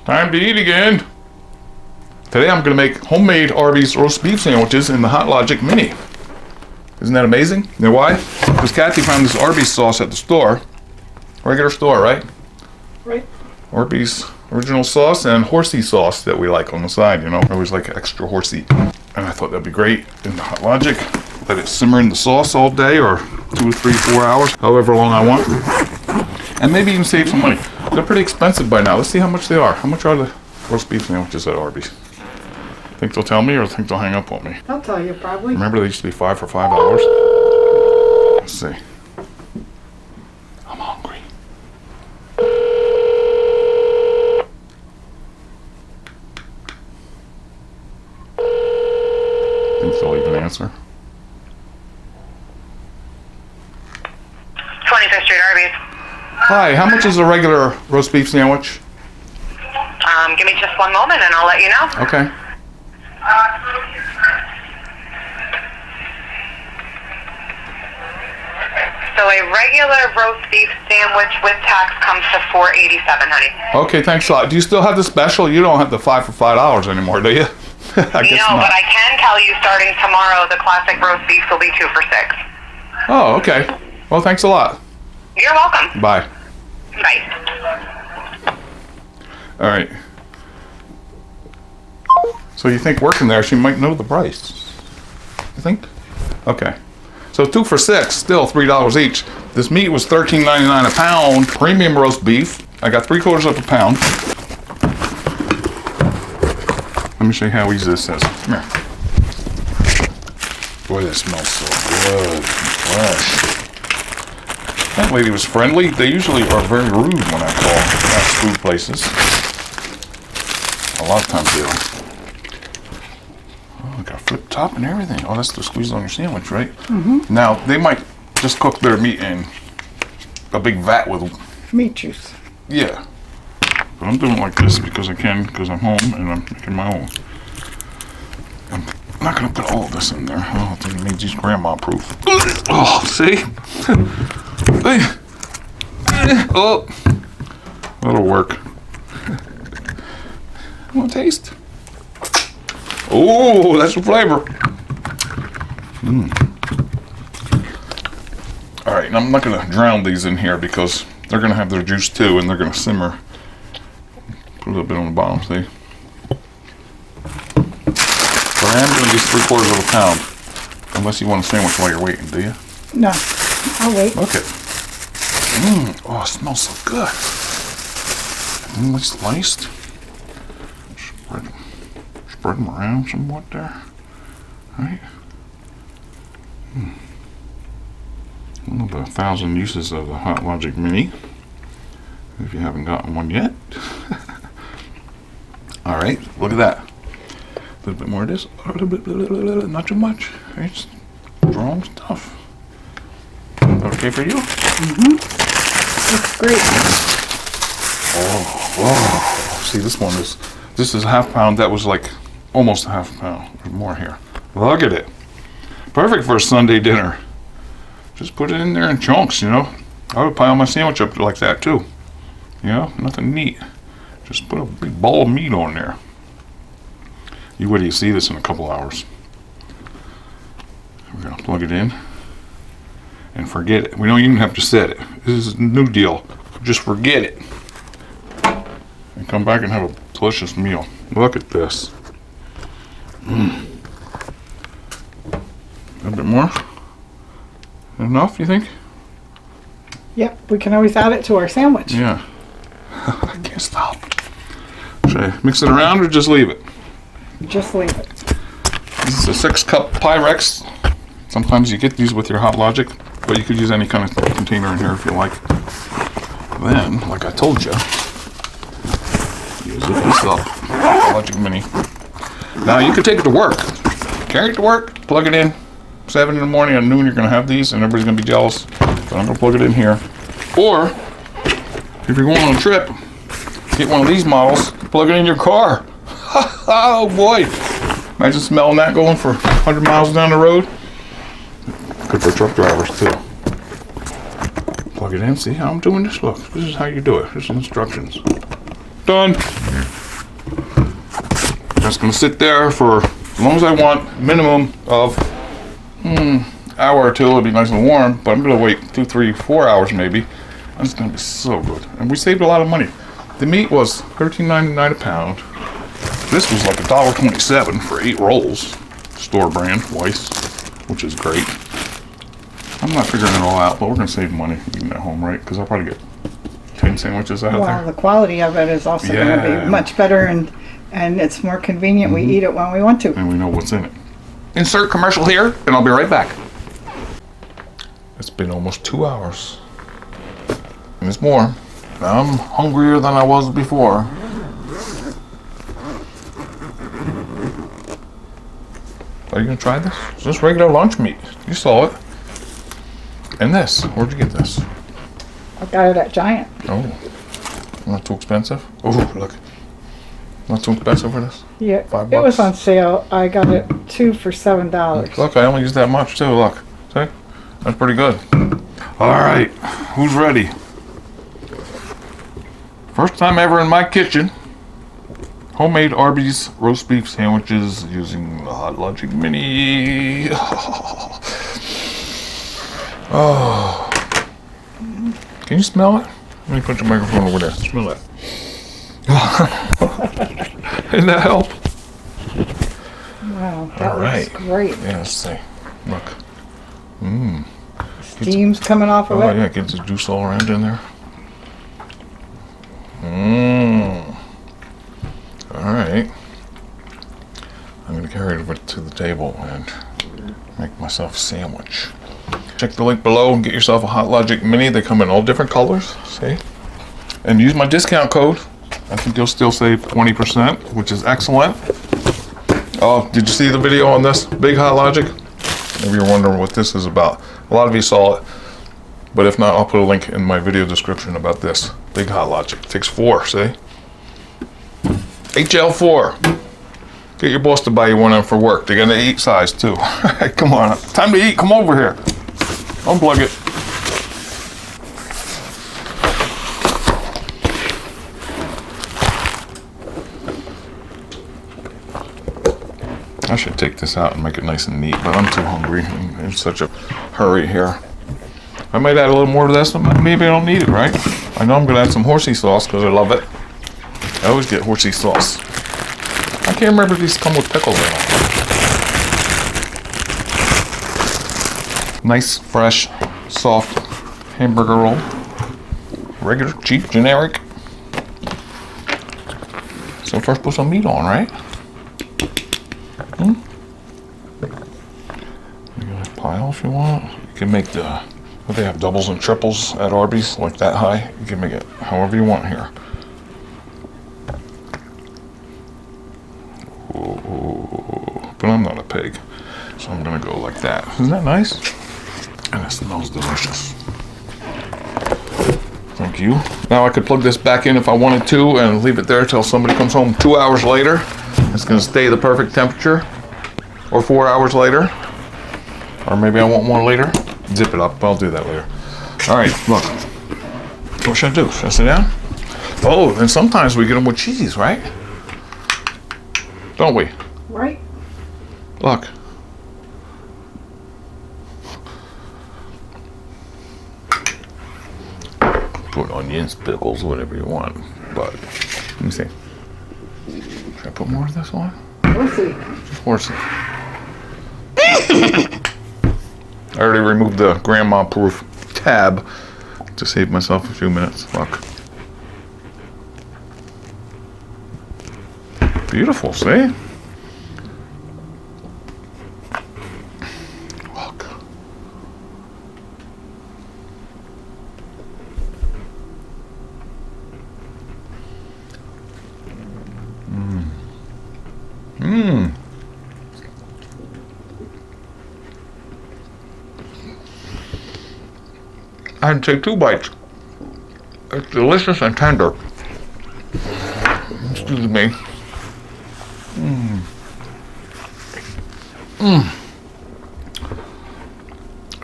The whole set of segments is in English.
Time to eat again. Today I'm going to make homemade Arby's roast beef sandwiches in the HotLogic Mini. Isn't that amazing? You know why? Because Kathy found this Arby's sauce at the store. Regular store, right? Right. Arby's original sauce and horsey sauce that we like on the side, you know. I always like extra horsey. And I thought that'd be great in the HotLogic. Let it simmer in the sauce all day or 2 or 3, 4 hours, however long I want. And maybe even save some money. They're pretty expensive by now. Let's see how much they are. How much are the roast beef sandwiches at Arby's? Think they'll tell me or think they'll hang up on me? I'll tell you probably. Remember they used to be 5 for $5? Let's see. I'm hungry. Think they'll even answer? 25th Street, Arby's. Hi, how much is a regular roast beef sandwich? Give me just one moment and I'll let you know. Okay. So a regular roast beef sandwich with tax comes to $4.87, honey. Okay, thanks a lot. Do you still have the special? You don't have the 5 for $5 anymore, do you? I guess No, not. but I can tell you starting tomorrow the classic roast beef will be 2 for $6. Oh, okay. Well, thanks a lot. You're welcome. Bye. Bye. All right. So you think working there, she might know the price? You think? Okay. So 2 for $6, still $3 each. This meat was $13.99 a pound. Premium roast beef. I got 3/4 of a pound. Let me show you how easy this is. Come here. Boy, this smells so good. Fresh. That lady was friendly. They usually are very rude when I call fast food places. A lot of times they are. Oh, got a flip top and everything. Oh, that's to squeeze on your sandwich, right? Mm-hmm. Now, they might just cook their meat in a big vat with... Meat juice. Yeah. But I'm doing it like this because I can, because I'm home and I'm making my own. I'm not going to put all of this in there. Oh, I think it means he's grandma proof. Oh, see? Oh, that'll work. Want to taste? Oh, that's the flavor. All right, I'm not going to drown these in here because they're going to have their juice too, and they're going to simmer. Put a little bit on the bottom, see? But I am going to use 3/4 of a pound, unless you want a sandwich while you're waiting, do you? No, I'll wait. Okay. Oh, it smells so good. Thinly sliced. Spread them around somewhat there. Right? One of the 1,000 uses of the HotLogic Mini. If you haven't gotten one yet. Alright, look at that. A little bit more of this. A little bit, not too much. It's strong stuff. Okay for you? Mm-hmm. Looks great. Oh, see, this is a half pound. That was like almost a half pound or more here. Look at it. Perfect for a Sunday dinner. Just put it in there in chunks, you know. I would pile my sandwich up like that too. You know, nothing neat. Just put a big ball of meat on there. You wait till you see this in a couple hours. We're gonna plug it in and forget it. We don't even have to set it. This is a new deal. Just forget it. And come back and have a delicious meal. Look at this. A little bit more? Enough, you think? Yep, we can always add it to our sandwich. Yeah. I can't stop. Should I mix it around or just leave it? Just leave it. This is a 6-cup Pyrex. Sometimes you get these with your HotLogic, but you could use any kind of container in here if you like. Then, like I told you, use it yourself. HotLogic Mini. Now you could take it to work. Carry it to work, plug it in. 7 in the morning or noon you're going to have these and everybody's going to be jealous. But I'm going to plug it in here. Or, if you're going on a trip, get one of these models, plug it in your car. Oh boy. Imagine smelling that going for 100 miles down the road. Good for truck drivers too. Plug it in, see how I'm doing this? Look, this is how you do it. Here's some instructions. Done. That's going to sit there for as long as I want, minimum of hour or two. It'll be nice and warm, but I'm going to wait 2, 3, 4 hours maybe. And it's going to be so good. And we saved a lot of money. The meat was $13.99 a pound. This was like $1.27 for 8 rolls. Store brand, Weiss, which is great. I'm not figuring it all out, but we're going to save money eating at home, right? Because I'll probably get 10 sandwiches out Well, there. the quality of it is also going to be much better, and it's more convenient. We eat it when we want to. And we know what's in it. Insert commercial here, and I'll be right back. It's been almost 2 hours. And it's warm. I'm hungrier than I was before. Are you going to try this? It's just regular lunch meat. You saw it. And this. Where'd you get this? I got it at Giant. Oh. Not too expensive? Oh, look. Not too expensive for this? Yeah, $5. it was on sale. I got it 2 for $7. Look, I only used that much too. Look. See? That's pretty good. All right. Who's ready? First time ever in my kitchen. Homemade Arby's roast beef sandwiches using the HotLogic Mini. Oh. Can you smell it? Let me put your microphone over there. Smell it. Doesn't that help? Wow, that All looks right. great. Yeah, let's see. Look. Steam's coming off of Oh it. yeah, get the juice all around in there. All right. I'm gonna carry it over to the table and make myself a sandwich. Check the link below and get yourself a HotLogic Mini. They come in all different colors. See? And use my discount code. I think you'll still save 20%, which is excellent. Oh, did you see the video on this big HotLogic? If you're wondering what this is about, a lot of you saw it. But if not, I'll put a link in my video description about this big HotLogic. Takes 4, see? HL4. Get your boss to buy you one of them for work. They got an 8 size too. Come on, time to eat. Come over here. Unplug it. I should take this out and make it nice and neat, but I'm too hungry. I'm in such a hurry here. I might add a little more to this, but maybe I don't need it, right? I know I'm gonna add some horsey sauce because I love it. I always get horsey sauce. I can't remember if these come with pickles or not. Nice, fresh, soft hamburger roll. Regular, cheap, generic. So first put some meat on, right? You got a pile if you want. You can make what they have, doubles and triples at Arby's, like that high. You can make it however you want here. Ooh, but I'm not a pig, so I'm gonna go like that. Isn't that nice? And it smells delicious. Thank you. Now I could plug this back in if I wanted to and leave it there till somebody comes home 2 hours later. It's gonna stay the perfect temperature. Or 4 hours later. Or maybe I want one later. Zip it up, I'll do that later. All right, look. What should I do? Should I sit down? Oh, and sometimes we get them with cheese, right? Don't we? Right? Look. Put onions, pickles, whatever you want. But, let me see. Should I put more of this on? Horsey. Just horsey. I already removed the grandma-proof tab to save myself a few minutes. Look. Beautiful, see? Look. I had to take 2 bites. It's delicious and tender. Excuse me.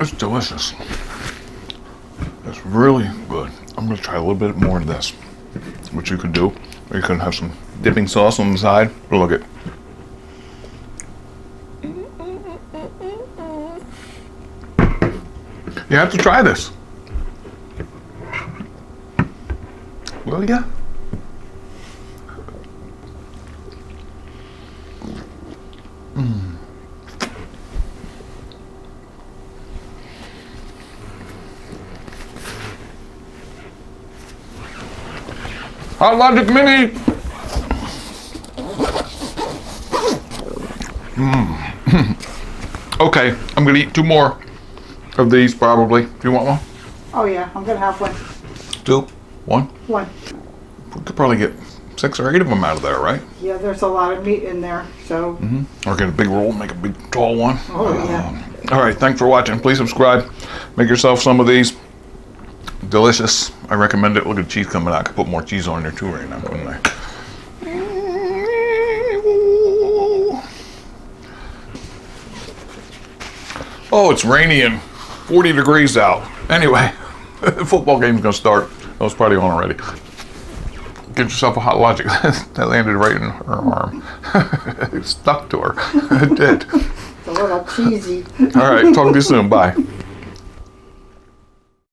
It's delicious. It's really good. I'm gonna try a little bit more of this, which you can do Or you can have some dipping sauce on the side. But look at. You have to try this. Will ya? HotLogic Mini. Okay, I'm gonna eat 2 more of these probably. Do you want one? Oh yeah, I'm gonna have one. 2? 1? One. We could probably get 6 or 8 of them out of there, right? Yeah, there's a lot of meat in there, so. Or get a big roll, make a big tall one. Oh yeah. All right, thanks for watching. Please subscribe. Make yourself some of these. Delicious. I recommend it. Look at the cheese coming out. I could put more cheese on there too right now, couldn't I? Oh, it's rainy and 40 degrees out. Anyway, the football game's gonna start. Oh, it's probably on already. Get yourself a HotLogic. That landed right in her arm. It stuck to her. It did. It's a little cheesy. All right, talk to you soon. Bye.